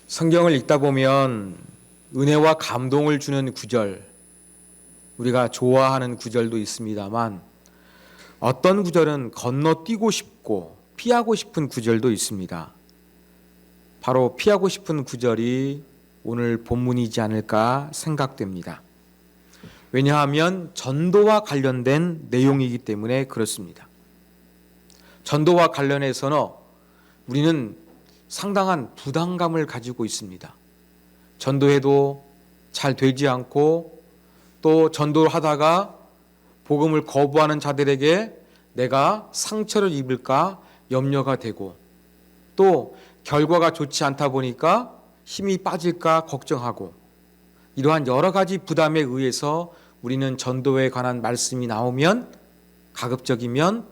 성경을 읽다 보면 은혜와 감동을 주는 구절, 우리가 좋아하는 구절도 있습니다만 어떤 구절은 건너뛰고 싶고 피하고 싶은 구절도 있습니다. 바로 피하고 싶은 구절이 오늘 본문이지 않을까 생각됩니다. 왜냐하면 전도와 관련된 내용이기 때문에 그렇습니다. 전도와 관련해서는 우리는 상당한 부담감을 가지고 있습니다. 전도해도 잘 되지 않고 또 전도를 하다가 복음을 거부하는 자들에게 내가 상처를 입을까 염려가 되고 또 결과가 좋지 않다 보니까 힘이 빠질까 걱정하고 이러한 여러 가지 부담에 의해서 우리는 전도에 관한 말씀이 나오면 가급적이면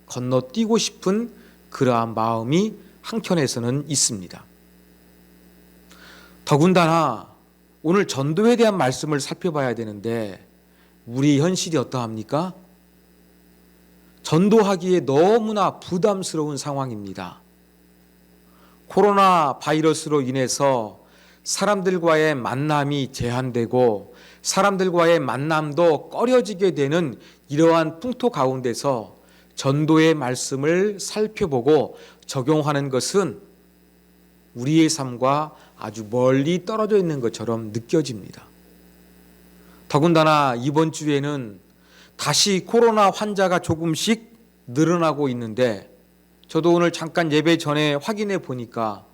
건너뛰고 싶은 그러한 마음이 한켠에서는 있습니다. 더군다나 오늘 전도에 대한 말씀을 살펴봐야 되는데 우리 현실이 어떠합니까? 전도하기에 너무나 부담스러운 상황입니다. 코로나 바이러스로 인해서 사람들과의 만남이 제한되고 사람들과의 만남도 꺼려지게 되는 이러한 풍토 가운데서 전도의 말씀을 살펴보고 적용하는 것은 우리의 삶과 아주 멀리 떨어져 있는 것처럼 느껴집니다. 더군다나 이번 주에는 다시 코로나 환자가 조금씩 늘어나고 있는데 저도 오늘 잠깐 예배 전에 확인해 보니까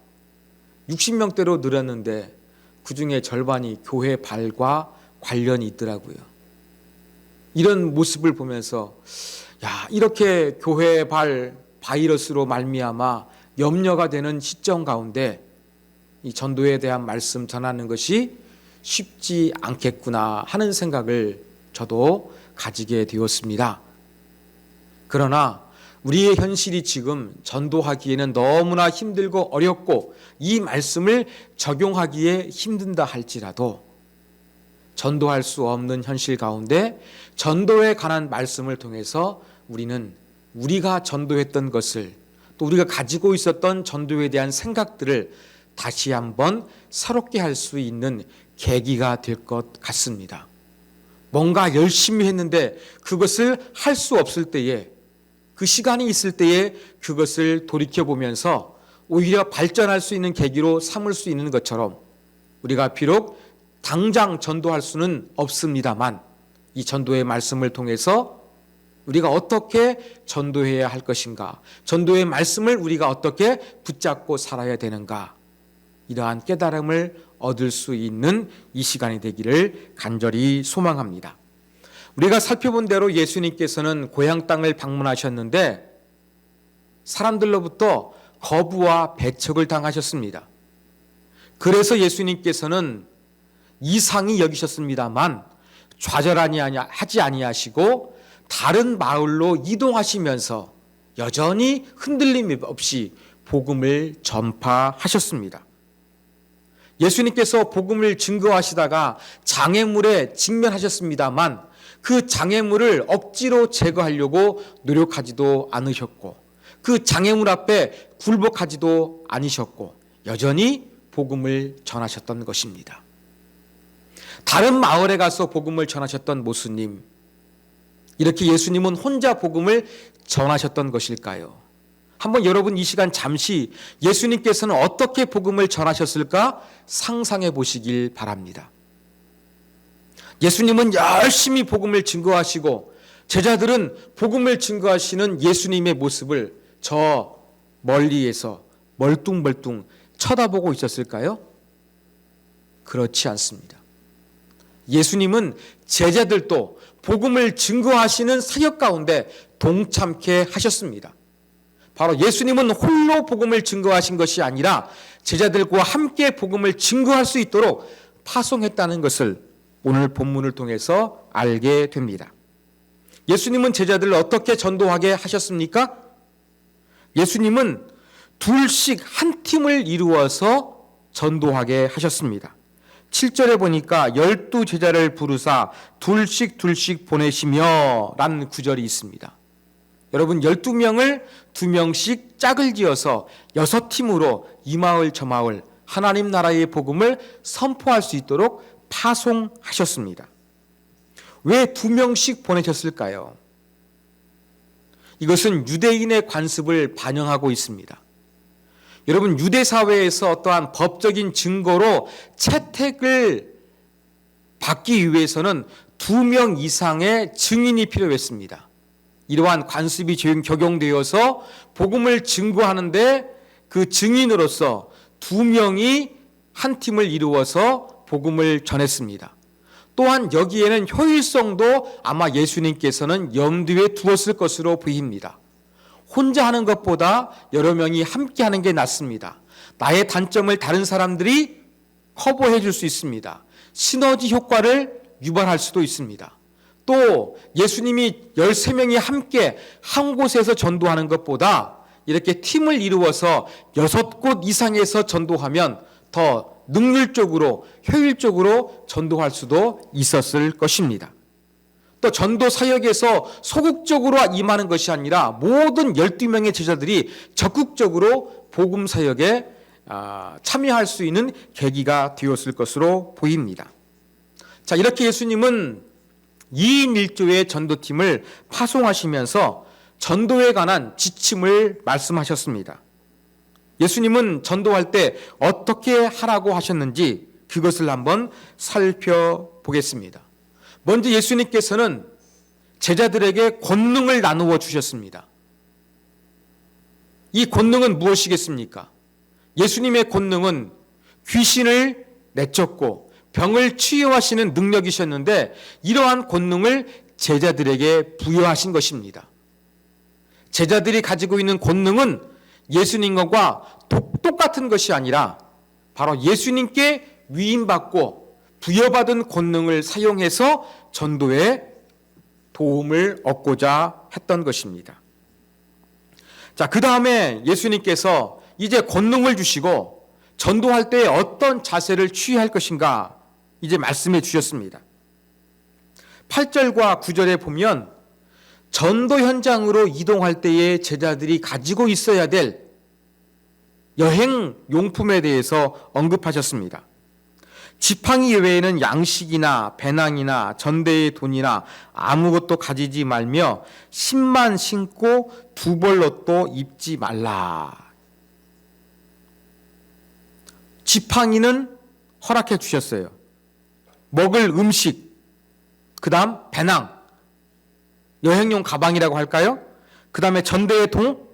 60명대로 늘었는데 그중에 절반이 교회 발과 관련이 있더라고요. 이런 모습을 보면서 이렇게 교회 발 바이러스로 말미암아 염려가 되는 시점 가운데 이 전도에 대한 말씀 전하는 것이 쉽지 않겠구나 하는 생각을 저도 가지게 되었습니다. 그러나 우리의 현실이 지금 전도하기에는 너무나 힘들고 어렵고 이 말씀을 적용하기에 힘든다 할지라도 전도할 수 없는 현실 가운데 전도에 관한 말씀을 통해서 우리는 우리가 전도했던 것을 또 우리가 가지고 있었던 전도에 대한 생각들을 다시 한번 새롭게 할 수 있는 계기가 될 것 같습니다. 뭔가 열심히 했는데 그것을 할 수 없을 때에 그 시간이 있을 때에 그것을 돌이켜보면서 오히려 발전할 수 있는 계기로 삼을 수 있는 것처럼 우리가 비록 당장 전도할 수는 없습니다만 이 전도의 말씀을 통해서 우리가 어떻게 전도해야 할 것인가, 전도의 말씀을 우리가 어떻게 붙잡고 살아야 되는가, 이러한 깨달음을 얻을 수 있는 이 시간이 되기를 간절히 소망합니다. 우리가 살펴본 대로 예수님께서는 고향 땅을 방문하셨는데 사람들로부터 거부와 배척을 당하셨습니다. 그래서 예수님께서는 이상히 여기셨습니다만 좌절하지 아니하시고 다른 마을로 이동하시면서 여전히 흔들림 없이 복음을 전파하셨습니다. 예수님께서 복음을 증거하시다가 장애물에 직면하셨습니다만 그 장애물을 억지로 제거하려고 노력하지도 않으셨고 그 장애물 앞에 굴복하지도 않으셨고 여전히 복음을 전하셨던 것입니다. 다른 마을에 가서 복음을 전하셨던 모습님, 이렇게 예수님은 혼자 복음을 전하셨던 것일까요? 한번 여러분 이 시간 잠시 예수님께서는 어떻게 복음을 전하셨을까 상상해 보시길 바랍니다. 예수님은 열심히 복음을 증거하시고 제자들은 복음을 증거하시는 예수님의 모습을 저 멀리에서 멀뚱멀뚱 쳐다보고 있었을까요? 그렇지 않습니다. 예수님은 제자들도 복음을 증거하시는 사역 가운데 동참케 하셨습니다. 바로 예수님은 홀로 복음을 증거하신 것이 아니라 제자들과 함께 복음을 증거할 수 있도록 파송했다는 것을 오늘 본문을 통해서 알게 됩니다. 예수님은 제자들을 어떻게 전도하게 하셨습니까? 예수님은 둘씩 한 팀을 이루어서 전도하게 하셨습니다. 7절에 보니까 12제자를 부르사 둘씩 보내시며 라는 구절이 있습니다. 여러분 12명을 2명씩 짝을 지어서 6팀으로 이 마을 저 마을 하나님 나라의 복음을 선포할 수 있도록 파송하셨습니다. 왜 2명씩 보내셨을까요? 이것은 유대인의 관습을 반영하고 있습니다. 여러분, 유대 사회에서 어떠한 법적인 증거로 채택을 받기 위해서는 2명 이상의 증인이 필요했습니다. 이러한 관습이 적용되어서 복음을 증거하는데 그 증인으로서 2명이 한 팀을 이루어서 복음을 전했습니다. 또한 여기에는 효율성도 아마 예수님께서는 염두에 두었을 것으로 보입니다. 혼자 하는 것보다 여러 명이 함께 하는 게 낫습니다. 나의 단점을 다른 사람들이 커버해 줄 수 있습니다. 시너지 효과를 유발할 수도 있습니다. 또 예수님이 13명이 함께 한 곳에서 전도하는 것보다 이렇게 팀을 이루어서 6곳 이상에서 전도하면 더 능률적으로 효율적으로 전도할 수도 있었을 것입니다. 또 전도 사역에서 소극적으로 임하는 것이 아니라 모든 12명의 제자들이 적극적으로 복음 사역에 참여할 수 있는 계기가 되었을 것으로 보입니다. 자, 이렇게 예수님은 2인 1조의 전도팀을 파송하시면서 전도에 관한 지침을 말씀하셨습니다. 예수님은 전도할 때 어떻게 하라고 하셨는지 그것을 한번 살펴보겠습니다. 먼저 예수님께서는 제자들에게 권능을 나누어 주셨습니다. 이 권능은 무엇이겠습니까? 예수님의 권능은 귀신을 내쫓고 병을 치유하시는 능력이셨는데 이러한 권능을 제자들에게 부여하신 것입니다. 제자들이 가지고 있는 권능은 예수님과 똑같은 것이 아니라 바로 예수님께 위임받고 부여받은 권능을 사용해서 전도에 도움을 얻고자 했던 것입니다. 자, 그 다음에 예수님께서 이제 권능을 주시고 전도할 때 어떤 자세를 취할 것인가 이제 말씀해 주셨습니다. 8절과 9절에 보면 전도 현장으로 이동할 때에 제자들이 가지고 있어야 될 여행 용품에 대해서 언급하셨습니다. 지팡이 외에는 양식이나 배낭이나 전대의 돈이나 아무것도 가지지 말며 신만 신고 두벌옷도 입지 말라. 지팡이는 허락해 주셨어요. 먹을 음식, 그 다음 배낭, 여행용 가방이라고 할까요? 그 다음에 전대의 동.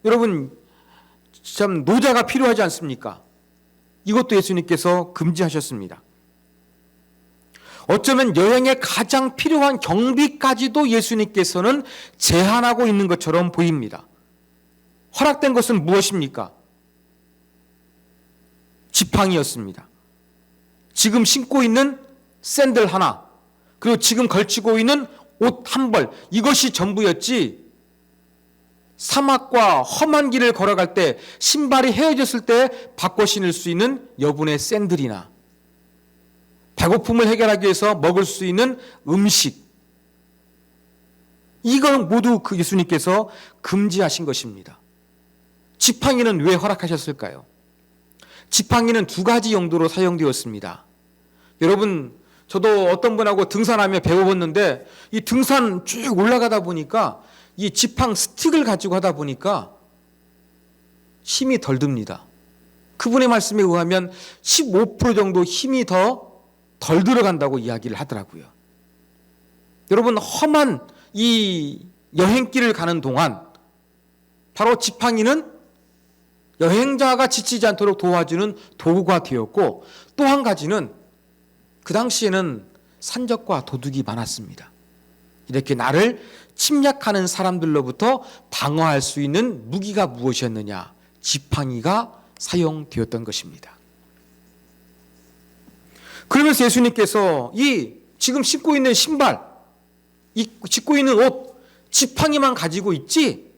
여러분 참 노자가 필요하지 않습니까? 이것도 예수님께서 금지하셨습니다. 어쩌면 여행에 가장 필요한 경비까지도 예수님께서는 제한하고 있는 것처럼 보입니다. 허락된 것은 무엇입니까? 지팡이였습니다. 지금 신고 있는 샌들 하나, 그리고 지금 걸치고 있는 옷 한 벌, 이것이 전부였지. 사막과 험한 길을 걸어갈 때 신발이 헤어졌을 때 바꿔 신을 수 있는 여분의 샌들이나 배고픔을 해결하기 위해서 먹을 수 있는 음식, 이건 모두 그 예수님께서 금지하신 것입니다. 지팡이는 왜 허락하셨을까요? 지팡이는 2가지 용도로 사용되었습니다. 여러분, 저도 어떤 분하고 등산하며 배워봤는데 이 등산 쭉 올라가다 보니까 이 지팡 스틱을 가지고 하다 보니까 힘이 덜 듭니다. 그분의 말씀에 의하면 15% 정도 힘이 더 덜 들어간다고 이야기를 하더라고요. 여러분, 험한 이 여행길을 가는 동안 바로 지팡이는 여행자가 지치지 않도록 도와주는 도구가 되었고, 또 한 가지는 그 당시에는 산적과 도둑이 많았습니다. 이렇게 나를 침략하는 사람들로부터 방어할 수 있는 무기가 무엇이었느냐? 지팡이가 사용되었던 것입니다. 그러면서 예수님께서 이 지금 신고 있는 신발, 신고 있는 옷, 지팡이만 가지고 있지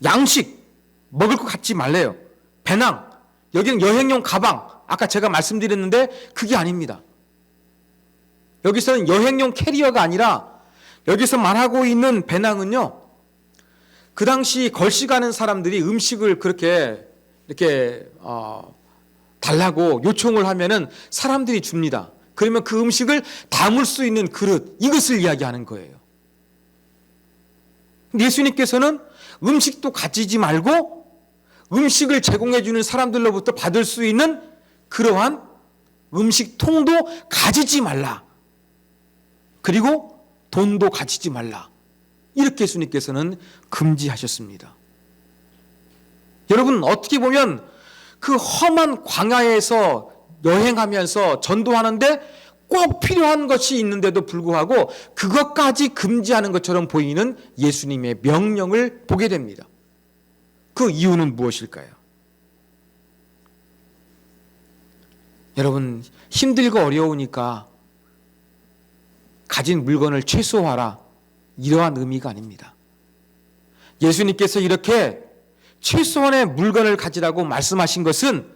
양식, 먹을 것 갖지 말래요. 배낭, 여기는 여행용 가방, 아까 제가 말씀드렸는데 그게 아닙니다. 여기서는 여행용 캐리어가 아니라 여기서 말하고 있는 배낭은요, 그 당시 걸씨가는 사람들이 음식을 그렇게 이렇게 달라고 요청을 하면은 사람들이 줍니다. 그러면 그 음식을 담을 수 있는 그릇, 이것을 이야기하는 거예요. 예수님께서는 음식도 가지지 말고 음식을 제공해 주는 사람들로부터 받을 수 있는 그러한 음식통도 가지지 말라. 그리고 돈도 가지지 말라. 이렇게 예수님께서는 금지하셨습니다. 여러분, 어떻게 보면 그 험한 광야에서 여행하면서 전도하는데 꼭 필요한 것이 있는데도 불구하고 그것까지 금지하는 것처럼 보이는 예수님의 명령을 보게 됩니다. 그 이유는 무엇일까요? 여러분, 힘들고 어려우니까 가진 물건을 최소화하라, 이러한 의미가 아닙니다. 예수님께서 이렇게 최소한의 물건을 가지라고 말씀하신 것은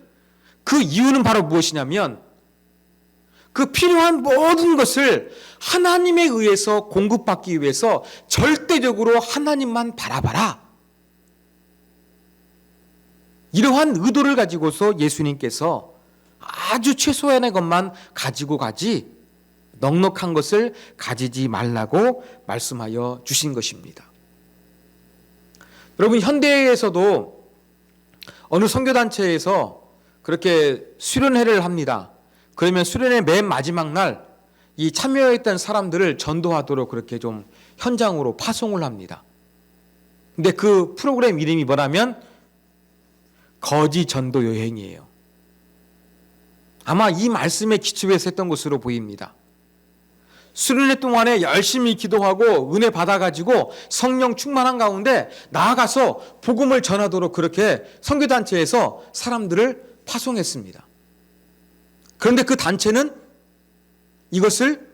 그 이유는 바로 무엇이냐면 그 필요한 모든 것을 하나님에 의해서 공급받기 위해서 절대적으로 하나님만 바라봐라. 이러한 의도를 가지고서 예수님께서 아주 최소한의 것만 가지고 가지 넉넉한 것을 가지지 말라고 말씀하여 주신 것입니다. 여러분, 현대에서도 어느 선교단체에서 그렇게 수련회를 합니다. 그러면 수련회 맨 마지막 날 이 참여했던 사람들을 전도하도록 그렇게 좀 현장으로 파송을 합니다. 근데 그 프로그램 이름이 뭐라면 거지 전도 여행이에요. 아마 이 말씀에 기초해서 했던 것으로 보입니다. 수련회 동안에 열심히 기도하고 은혜 받아가지고 성령 충만한 가운데 나아가서 복음을 전하도록 그렇게 선교단체에서 사람들을 파송했습니다. 그런데 그 단체는 이것을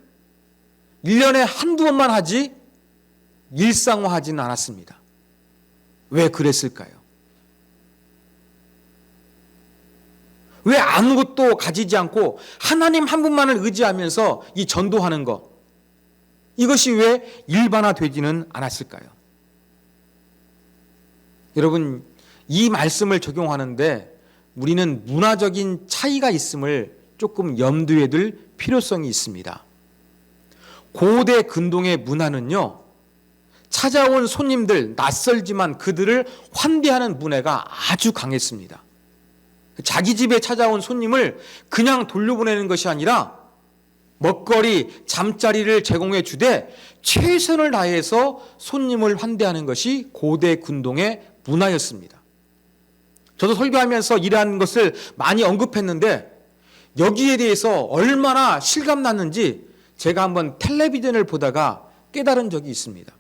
1년에 한두 번만 하지 일상화하지는 않았습니다. 왜 그랬을까요? 왜 아무것도 가지지 않고 하나님 한 분만을 의지하면서 이 전도하는 것, 이것이 왜 일반화되지는 않았을까요? 여러분, 이 말씀을 적용하는데 우리는 문화적인 차이가 있음을 조금 염두에 둘 필요성이 있습니다. 고대 근동의 문화는요, 찾아온 손님들, 낯설지만 그들을 환대하는 문화가 아주 강했습니다. 자기 집에 찾아온 손님을 그냥 돌려보내는 것이 아니라 먹거리, 잠자리를 제공해 주되 최선을 다해서 손님을 환대하는 것이 고대 근동의 문화였습니다. 저도 설교하면서 이러한 것을 많이 언급했는데 여기에 대해서 얼마나 실감났는지 제가 한번 텔레비전을 보다가 깨달은 적이 있습니다.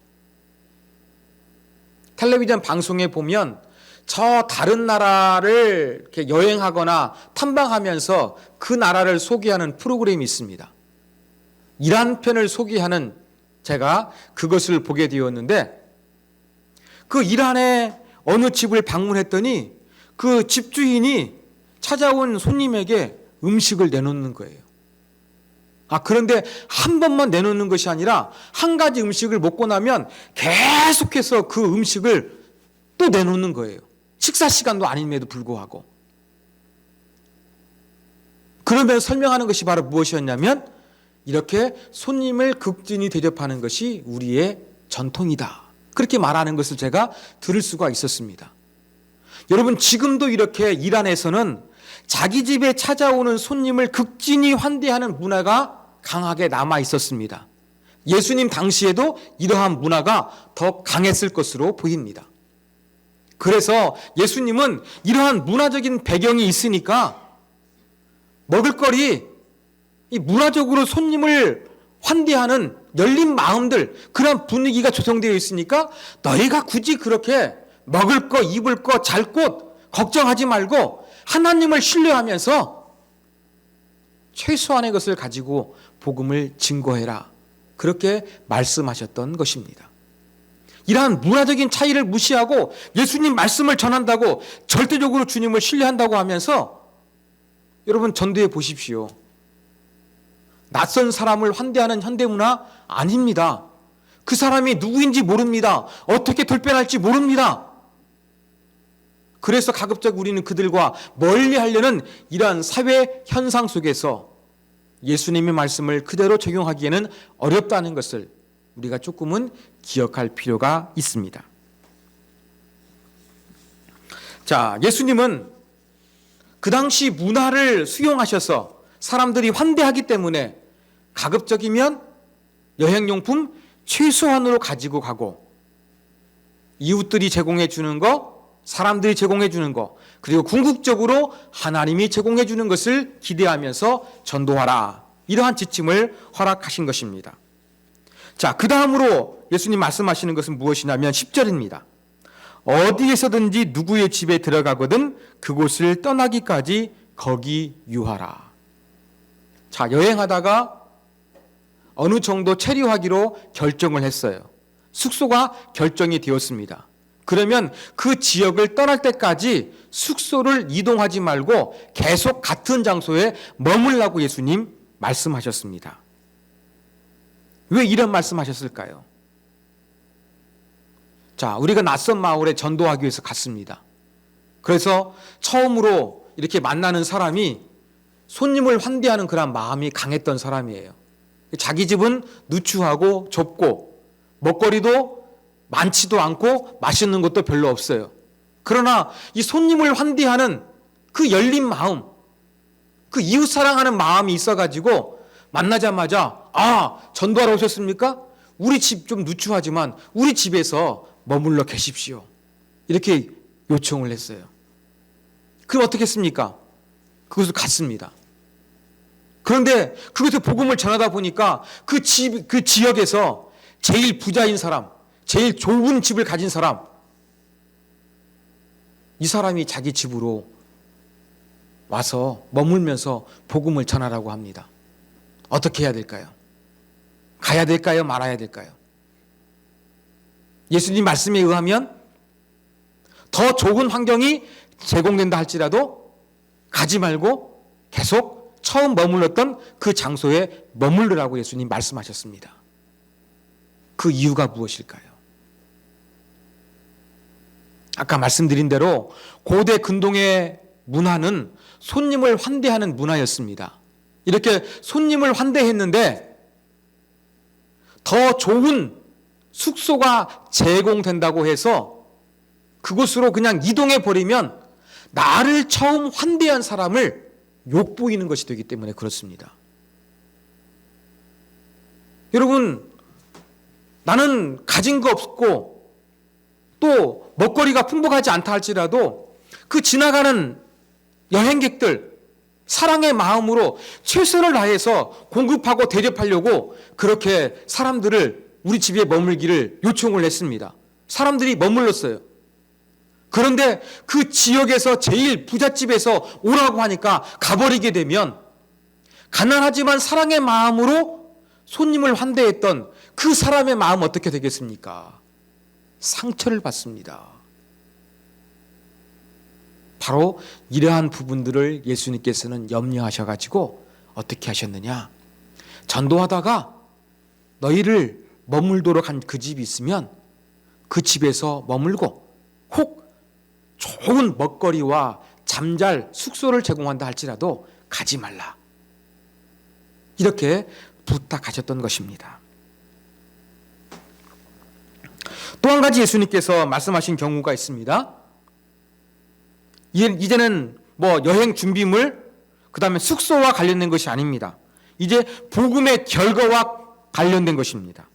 텔레비전 방송에 보면 저 다른 나라를 이렇게 여행하거나 탐방하면서 그 나라를 소개하는 프로그램이 있습니다. 이란 편을 소개하는 제가 그것을 보게 되었는데 그 이란의 어느 집을 방문했더니 그 집주인이 찾아온 손님에게 음식을 내놓는 거예요. 그런데 한 번만 내놓는 것이 아니라 한 가지 음식을 먹고 나면 계속해서 그 음식을 또 내놓는 거예요. 식사 시간도 아님에도 불구하고. 그러면서 설명하는 것이 바로 무엇이었냐면 이렇게 손님을 극진히 대접하는 것이 우리의 전통이다. 그렇게 말하는 것을 제가 들을 수가 있었습니다. 여러분, 지금도 이렇게 이란에서는 자기 집에 찾아오는 손님을 극진히 환대하는 문화가 강하게 남아 있었습니다. 예수님 당시에도 이러한 문화가 더 강했을 것으로 보입니다. 그래서 예수님은 이러한 문화적인 배경이 있으니까 먹을거리, 이 문화적으로 손님을 환대하는 열린 마음들, 그런 분위기가 조성되어 있으니까 너희가 굳이 그렇게 먹을 거, 입을 거, 잘 곳 걱정하지 말고 하나님을 신뢰하면서 최소한의 것을 가지고 복음을 증거해라. 그렇게 말씀하셨던 것입니다. 이러한 문화적인 차이를 무시하고 예수님 말씀을 전한다고 절대적으로 주님을 신뢰한다고 하면서 여러분 전도해 보십시오. 낯선 사람을 환대하는 현대문화 아닙니다. 그 사람이 누구인지 모릅니다. 어떻게 돌변할지 모릅니다. 그래서 가급적 우리는 그들과 멀리 하려는 이러한 사회 현상 속에서 예수님의 말씀을 그대로 적용하기에는 어렵다는 것을 우리가 조금은 기억할 필요가 있습니다. 자, 예수님은 그 당시 문화를 수용하셔서 사람들이 환대하기 때문에 가급적이면 여행용품 최소한으로 가지고 가고 이웃들이 제공해 주는 거, 사람들이 제공해 주는 거, 그리고 궁극적으로 하나님이 제공해 주는 것을 기대하면서 전도하라. 이러한 지침을 허락하신 것입니다. 자, 그 다음으로 예수님 말씀하시는 것은 무엇이냐면 10절입니다. 어디에서든지 누구의 집에 들어가거든 그곳을 떠나기까지 거기 유하라. 자, 여행하다가 어느 정도 체류하기로 결정을 했어요. 숙소가 결정이 되었습니다. 그러면 그 지역을 떠날 때까지 숙소를 이동하지 말고 계속 같은 장소에 머물라고 예수님 말씀하셨습니다. 왜 이런 말씀하셨을까요? 자, 우리가 낯선 마을에 전도하기 위해서 갔습니다. 그래서 처음으로 이렇게 만나는 사람이 손님을 환대하는 그런 마음이 강했던 사람이에요. 자기 집은 누추하고 좁고 먹거리도 많지도 않고 맛있는 것도 별로 없어요. 그러나 이 손님을 환대하는 그 열린 마음, 그 이웃 사랑하는 마음이 있어가지고 만나자마자 전도하러 오셨습니까? 우리 집 좀 누추하지만 우리 집에서 머물러 계십시오. 이렇게 요청을 했어요. 그럼 어떻게 했습니까? 그곳을 갔습니다. 그런데 그곳에 복음을 전하다 보니까 그 지역에서 제일 부자인 사람, 제일 좋은 집을 가진 사람, 이 사람이 자기 집으로 와서 머물면서 복음을 전하라고 합니다. 어떻게 해야 될까요? 가야 될까요? 말아야 될까요? 예수님 말씀에 의하면 더 좋은 환경이 제공된다 할지라도 가지 말고 계속 처음 머물렀던 그 장소에 머물르라고 예수님 말씀하셨습니다. 그 이유가 무엇일까요? 아까 말씀드린 대로 고대 근동의 문화는 손님을 환대하는 문화였습니다. 이렇게 손님을 환대했는데 더 좋은 숙소가 제공된다고 해서 그곳으로 그냥 이동해 버리면 나를 처음 환대한 사람을 욕보이는 것이 되기 때문에 그렇습니다. 여러분, 나는 가진 거 없고 또 먹거리가 풍부하지 않다 할지라도 그 지나가는 여행객들 사랑의 마음으로 최선을 다해서 공급하고 대접하려고 그렇게 사람들을 우리 집에 머물기를 요청을 했습니다. 사람들이 머물렀어요. 그런데 그 지역에서 제일 부잣집에서 오라고 하니까 가버리게 되면 가난하지만 사랑의 마음으로 손님을 환대했던 그 사람의 마음 어떻게 되겠습니까? 상처를 받습니다. 바로 이러한 부분들을 예수님께서는 염려하셔가지고 어떻게 하셨느냐? 전도하다가 너희를 머물도록 한 그 집이 있으면 그 집에서 머물고 혹 좋은 먹거리와 잠잘 숙소를 제공한다 할지라도 가지 말라. 이렇게 부탁하셨던 것입니다. 또 한 가지 예수님께서 말씀하신 경우가 있습니다. 이제는 여행 준비물, 그 다음에 숙소와 관련된 것이 아닙니다. 이제 복음의 결과와 관련된 것입니다.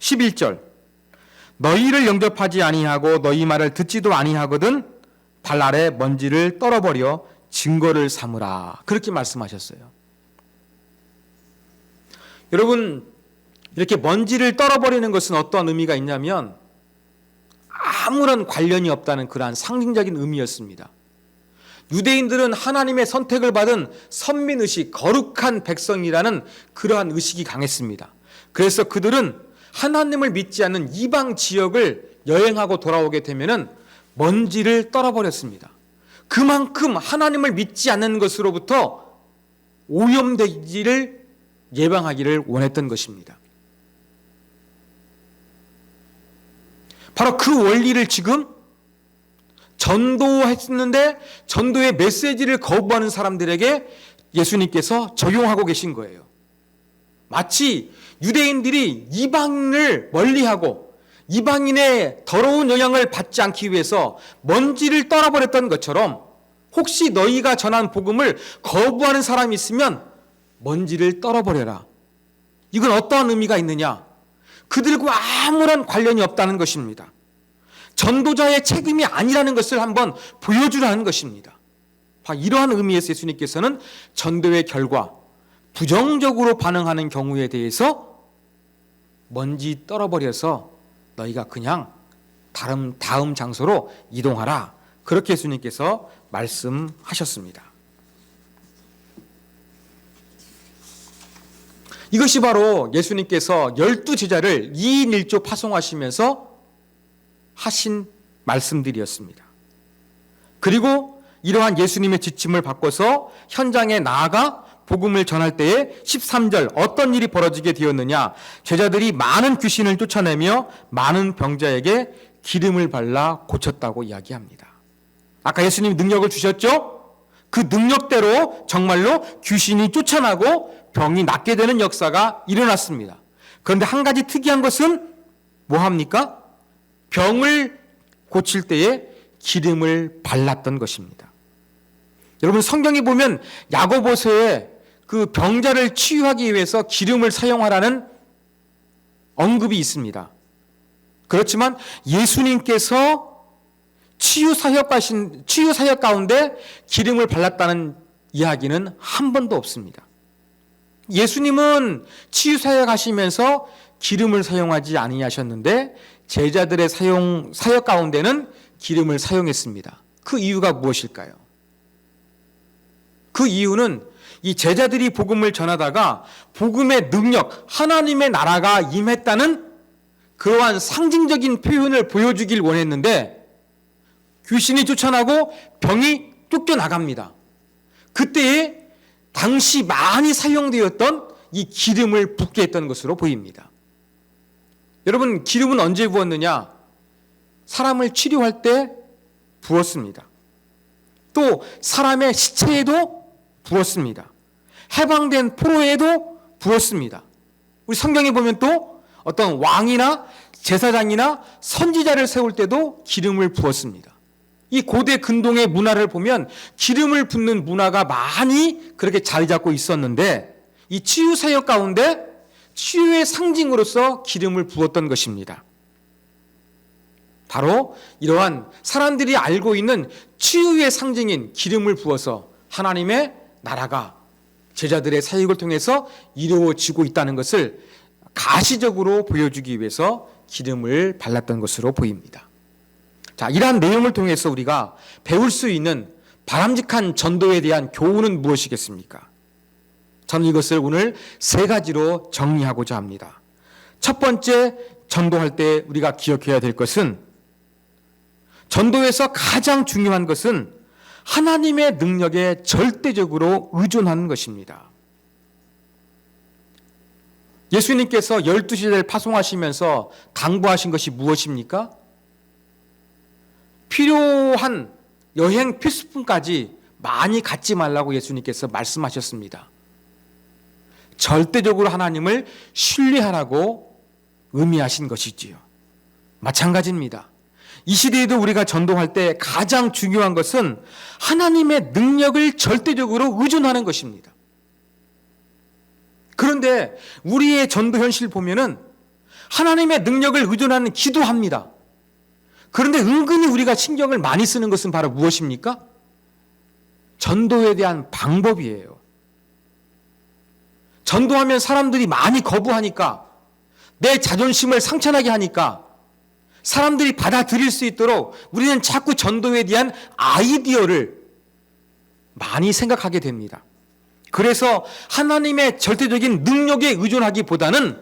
11절 너희를 영접하지 아니하고 너희 말을 듣지도 아니하거든 발 아래 먼지를 떨어버려 증거를 삼으라. 그렇게 말씀하셨어요. 여러분, 이렇게 먼지를 떨어버리는 것은 어떤 의미가 있냐면 아무런 관련이 없다는 그러한 상징적인 의미였습니다. 유대인들은 하나님의 선택을 받은 선민의식, 거룩한 백성이라는 그러한 의식이 강했습니다. 그래서 그들은 하나님을 믿지 않는 이방 지역을 여행하고 돌아오게 되면 먼지를 떨어버렸습니다. 그만큼 하나님을 믿지 않는 것으로부터 오염되기를 예방하기를 원했던 것입니다. 바로 그 원리를 지금 전도했는데 전도의 메시지를 거부하는 사람들에게 예수님께서 적용하고 계신 거예요. 마치 유대인들이 이방인을 멀리하고 이방인의 더러운 영향을 받지 않기 위해서 먼지를 떠나버렸던 것처럼 혹시 너희가 전한 복음을 거부하는 사람이 있으면 먼지를 떨어버려라. 이건 어떠한 의미가 있느냐? 그들과 아무런 관련이 없다는 것입니다. 전도자의 책임이 아니라는 것을 한번 보여주라는 것입니다. 이러한 의미에서 예수님께서는 전도의 결과, 부정적으로 반응하는 경우에 대해서 먼지 떨어버려서 너희가 그냥 다음 장소로 이동하라. 그렇게 예수님께서 말씀하셨습니다. 이것이 바로 예수님께서 12제자를 2인 1조 파송하시면서 하신 말씀들이었습니다. 그리고 이러한 예수님의 지침을 바꿔서 현장에 나아가 복음을 전할 때에 13절 어떤 일이 벌어지게 되었느냐? 제자들이 많은 귀신을 쫓아내며 많은 병자에게 기름을 발라 고쳤다고 이야기합니다. 아까 예수님이 능력을 주셨죠? 그 능력대로 정말로 귀신이 쫓아나고 병이 낫게 되는 역사가 일어났습니다. 그런데 한 가지 특이한 것은 뭐합니까? 병을 고칠 때에 기름을 발랐던 것입니다. 여러분 성경에 보면 야고보서에 그 병자를 치유하기 위해서 기름을 사용하라는 언급이 있습니다. 그렇지만 예수님께서 치유 사역 가운데 기름을 발랐다는 이야기는 한 번도 없습니다. 예수님은 치유 사역하시면서 기름을 사용하지 아니하셨는데 제자들의 사역 가운데는 기름을 사용했습니다. 그 이유가 무엇일까요? 그 이유는 이 제자들이 복음을 전하다가 복음의 능력, 하나님의 나라가 임했다는 그러한 상징적인 표현을 보여주길 원했는데 귀신이 쫓아나고 병이 쫓겨나갑니다. 그때에 당시 많이 사용되었던 이 기름을 붓게 했던 것으로 보입니다. 여러분 기름은 언제 부었느냐? 사람을 치료할 때 부었습니다. 또 사람의 시체에도 부었습니다. 해방된 포로에도 부었습니다. 우리 성경에 보면 또 어떤 왕이나 제사장이나 선지자를 세울 때도 기름을 부었습니다. 이 고대 근동의 문화를 보면 기름을 붓는 문화가 많이 그렇게 자리 잡고 있었는데 이 치유 사역 가운데 치유의 상징으로서 기름을 부었던 것입니다. 바로 이러한 사람들이 알고 있는 치유의 상징인 기름을 부어서 하나님의 나라가 제자들의 사역을 통해서 이루어지고 있다는 것을 가시적으로 보여주기 위해서 기름을 발랐던 것으로 보입니다. 자, 이러한 내용을 통해서 우리가 배울 수 있는 바람직한 전도에 대한 교훈은 무엇이겠습니까? 저는 이것을 오늘 3가지로 정리하고자 합니다. 첫 번째, 전도할 때 우리가 기억해야 될 것은 전도에서 가장 중요한 것은 하나님의 능력에 절대적으로 의존하는 것입니다. 예수님께서 12제자를 파송하시면서 당부하신 것이 무엇입니까? 필요한 여행 필수품까지 많이 갖지 말라고 예수님께서 말씀하셨습니다. 절대적으로 하나님을 신뢰하라고 의미하신 것이지요. 마찬가지입니다. 이 시대에도 우리가 전도할 때 가장 중요한 것은 하나님의 능력을 절대적으로 의존하는 것입니다. 그런데 우리의 전도 현실 보면은 하나님의 능력을 의존하는 기도합니다. 그런데 은근히 우리가 신경을 많이 쓰는 것은 바로 무엇입니까? 전도에 대한 방법이에요. 전도하면 사람들이 많이 거부하니까, 내 자존심을 상처나게 하니까 사람들이 받아들일 수 있도록 우리는 자꾸 전도에 대한 아이디어를 많이 생각하게 됩니다. 그래서 하나님의 절대적인 능력에 의존하기보다는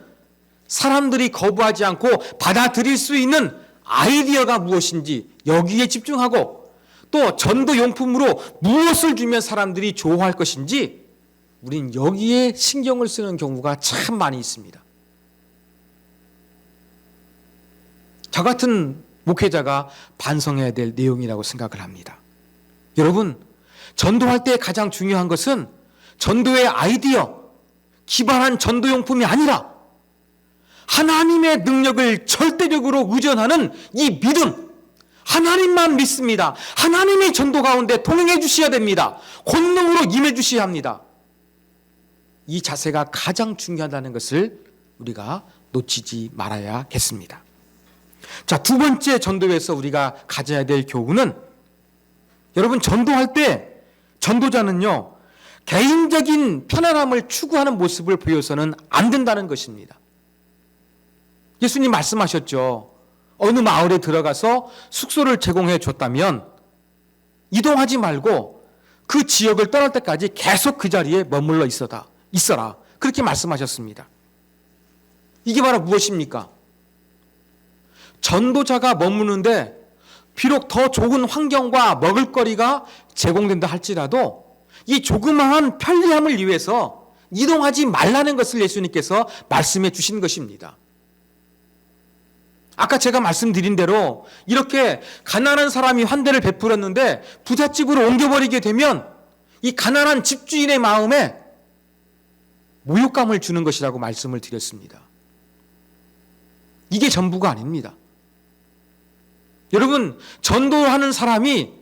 사람들이 거부하지 않고 받아들일 수 있는 아이디어가 무엇인지 여기에 집중하고, 또 전도용품으로 무엇을 주면 사람들이 좋아할 것인지 우린 여기에 신경을 쓰는 경우가 참 많이 있습니다. 저 같은 목회자가 반성해야 될 내용이라고 생각을 합니다. 여러분, 전도할 때 가장 중요한 것은 전도의 아이디어, 기발한 전도용품이 아니라 하나님의 능력을 절대적으로 의존하는 이 믿음, 하나님만 믿습니다. 하나님이 전도 가운데 동행해 주셔야 됩니다. 권능으로 임해 주셔야 합니다. 이 자세가 가장 중요하다는 것을 우리가 놓치지 말아야겠습니다. 자, 두 번째 전도에서 우리가 가져야 될 교훈은, 여러분, 전도할 때 전도자는요, 개인적인 편안함을 추구하는 모습을 보여서는 안 된다는 것입니다. 예수님 말씀하셨죠. 어느 마을에 들어가서 숙소를 제공해 줬다면 이동하지 말고 그 지역을 떠날 때까지 계속 그 자리에 머물러 있어라. 그렇게 말씀하셨습니다. 이게 바로 무엇입니까? 전도자가 머무는데 비록 더 좋은 환경과 먹을거리가 제공된다 할지라도 이 조그마한 편리함을 위해서 이동하지 말라는 것을 예수님께서 말씀해 주신 것입니다. 아까 제가 말씀드린 대로 이렇게 가난한 사람이 환대를 베풀었는데 부잣집으로 옮겨버리게 되면 이 가난한 집주인의 마음에 모욕감을 주는 것이라고 말씀을 드렸습니다. 이게 전부가 아닙니다. 여러분, 전도하는 사람이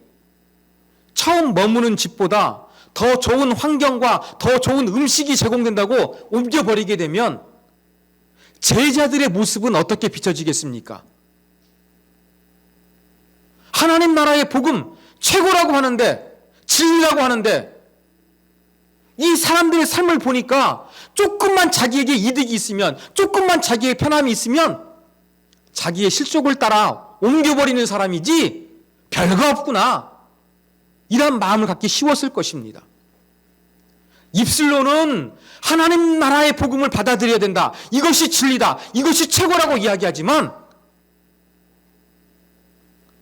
처음 머무는 집보다 더 좋은 환경과 더 좋은 음식이 제공된다고 옮겨버리게 되면 제자들의 모습은 어떻게 비춰지겠습니까? 하나님 나라의 복음 최고라고 하는데, 진리라고 하는데, 이 사람들의 삶을 보니까 조금만 자기에게 이득이 있으면, 조금만 자기의 편함이 있으면 자기의 실속을 따라 옮겨버리는 사람이지 별거 없구나, 이런 마음을 갖기 쉬웠을 것입니다. 입술로는 하나님 나라의 복음을 받아들여야 된다, 이것이 진리다, 이것이 최고라고 이야기하지만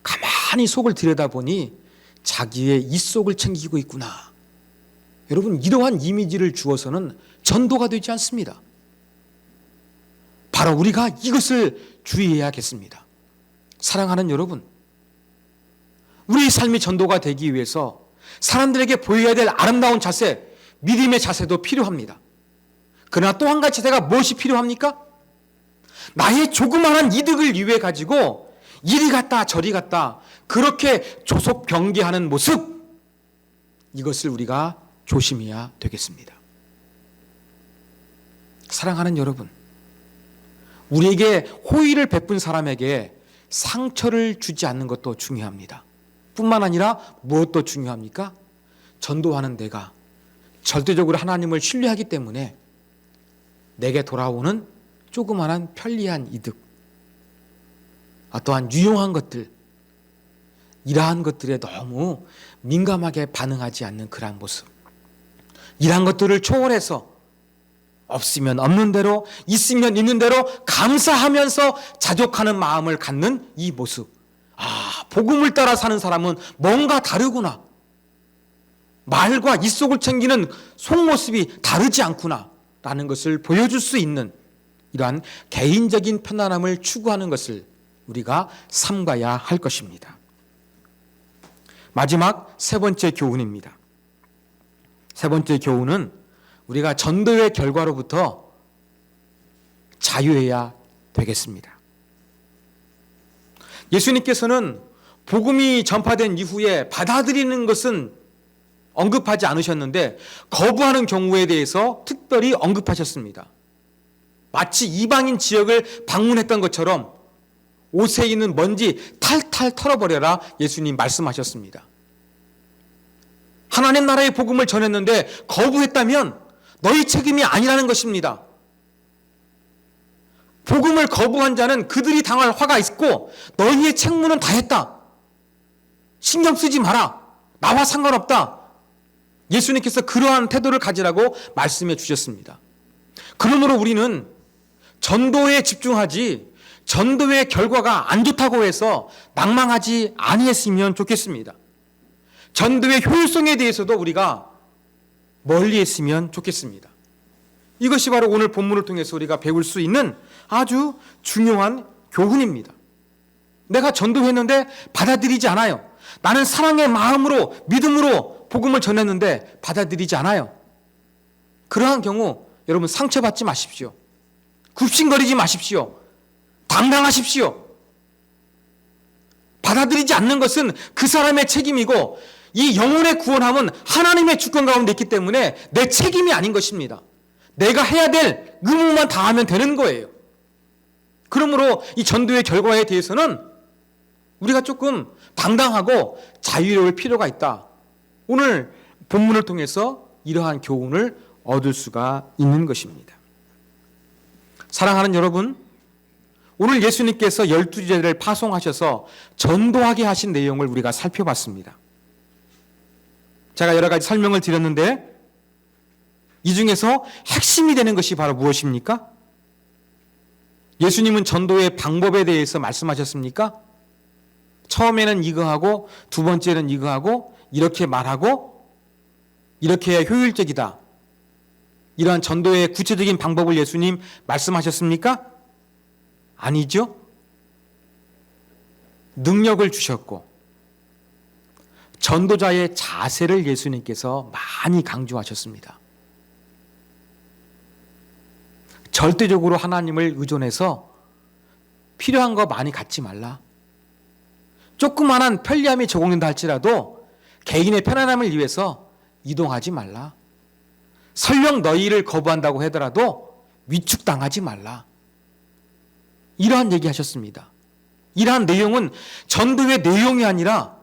가만히 속을 들여다보니 자기의 입속을 챙기고 있구나. 여러분, 이러한 이미지를 주어서는 전도가 되지 않습니다. 바로 우리가 이것을 주의해야겠습니다. 사랑하는 여러분, 우리의 삶이 전도가 되기 위해서 사람들에게 보여야 될 아름다운 자세, 믿음의 자세도 필요합니다. 그러나 또 한 가지 자세가 무엇이 필요합니까? 나의 조그마한 이득을 위해 가지고 이리 갔다 저리 갔다 그렇게 조속경계하는 모습, 이것을 우리가 조심해야 되겠습니다. 사랑하는 여러분, 우리에게 호의를 베푼 사람에게 상처를 주지 않는 것도 중요합니다. 뿐만 아니라 무엇도 중요합니까? 전도하는 내가 절대적으로 하나님을 신뢰하기 때문에 내게 돌아오는 조그마한 편리한 이득, 어떠한 유용한 것들, 이러한 것들에 너무 민감하게 반응하지 않는 그러한 모습, 이러한 것들을 초월해서 없으면 없는 대로, 있으면 있는 대로 감사하면서 자족하는 마음을 갖는 이 모습, 복음을 따라 사는 사람은 뭔가 다르구나, 말과 입속을 챙기는 속모습이 다르지 않구나 라는 것을 보여줄 수 있는 이러한 개인적인 편안함을 추구하는 것을 우리가 삼가야 할 것입니다. 마지막 세 번째 교훈입니다. 세 번째 교훈은 우리가 전도의 결과로부터 자유해야 되겠습니다. 예수님께서는 복음이 전파된 이후에 받아들이는 것은 언급하지 않으셨는데 거부하는 경우에 대해서 특별히 언급하셨습니다. 마치 이방인 지역을 방문했던 것처럼 옷에 있는 먼지 탈탈 털어버려라, 예수님 말씀하셨습니다. 하나님 나라의 복음을 전했는데 거부했다면 너희 책임이 아니라는 것입니다. 복음을 거부한 자는 그들이 당할 화가 있고 너희의 책무는 다했다, 신경 쓰지 마라, 나와 상관없다, 예수님께서 그러한 태도를 가지라고 말씀해 주셨습니다. 그러므로 우리는 전도에 집중하지 전도의 결과가 안 좋다고 해서 낭망하지 아니했으면 좋겠습니다. 전도의 효율성에 대해서도 우리가 멀리 했으면 좋겠습니다. 이것이 바로 오늘 본문을 통해서 우리가 배울 수 있는 아주 중요한 교훈입니다. 내가 전도했는데 받아들이지 않아요. 나는 사랑의 마음으로 믿음으로 복음을 전했는데 받아들이지 않아요. 그러한 경우 여러분 상처받지 마십시오. 굽신거리지 마십시오. 당당하십시오. 받아들이지 않는 것은 그 사람의 책임이고 이 영혼의 구원함은 하나님의 주권 가운데 있기 때문에 내 책임이 아닌 것입니다. 내가 해야 될 의무만 다하면 되는 거예요. 그러므로 이 전도의 결과에 대해서는 우리가 조금 당당하고 자유로울 필요가 있다. 오늘 본문을 통해서 이러한 교훈을 얻을 수가 있는 것입니다. 사랑하는 여러분, 오늘 예수님께서 12제자를 파송하셔서 전도하게 하신 내용을 우리가 살펴봤습니다. 제가 여러 가지 설명을 드렸는데 이 중에서 핵심이 되는 것이 바로 무엇입니까? 예수님은 전도의 방법에 대해서 말씀하셨습니까? 처음에는 이거 하고 두 번째는 이거 하고 이렇게 말하고 이렇게 해야 효율적이다. 이러한 전도의 구체적인 방법을 예수님 말씀하셨습니까? 아니죠. 능력을 주셨고 전도자의 자세를 예수님께서 많이 강조하셨습니다. 절대적으로 하나님을 의존해서 필요한 거 많이 갖지 말라. 조그만한 편리함이 제공된다 할지라도 개인의 편안함을 위해서 이동하지 말라. 설령 너희를 거부한다고 하더라도 위축당하지 말라. 이러한 얘기하셨습니다. 이러한 내용은 전도의 내용이 아니라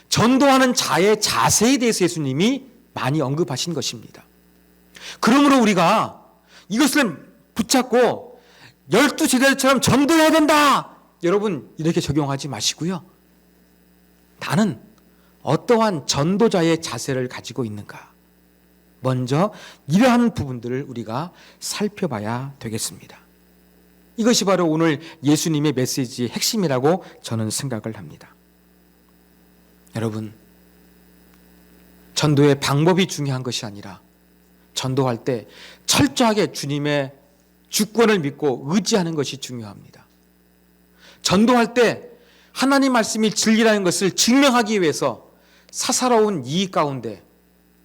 전도하는 자의 자세에 대해서 예수님이 많이 언급하신 것입니다. 그러므로 우리가 이것을 붙잡고 12제자들처럼 전도해야 된다. 여러분 이렇게 적용하지 마시고요. 나는 어떠한 전도자의 자세를 가지고 있는가. 먼저 이러한 부분들을 우리가 살펴봐야 되겠습니다. 이것이 바로 오늘 예수님의 메시지의 핵심이라고 저는 생각을 합니다. 여러분, 전도의 방법이 중요한 것이 아니라 전도할 때 철저하게 주님의 주권을 믿고 의지하는 것이 중요합니다. 전도할 때 하나님 말씀이 진리라는 것을 증명하기 위해서 사사로운 이익 가운데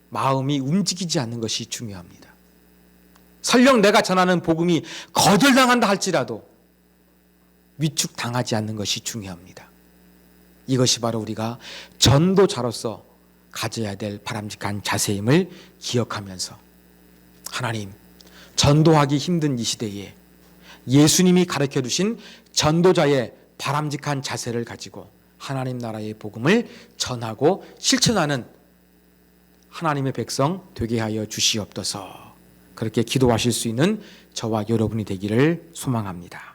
마음이 움직이지 않는 것이 중요합니다. 설령 내가 전하는 복음이 거절당한다 할지라도 위축당하지 않는 것이 중요합니다. 이것이 바로 우리가 전도자로서 가져야 될 바람직한 자세임을 기억하면서 하나님, 전도하기 힘든 이 시대에 예수님이 가르쳐 주신 전도자의 바람직한 자세를 가지고 하나님 나라의 복음을 전하고 실천하는 하나님의 백성 되게 하여 주시옵소서. 그렇게 기도하실 수 있는 저와 여러분이 되기를 소망합니다.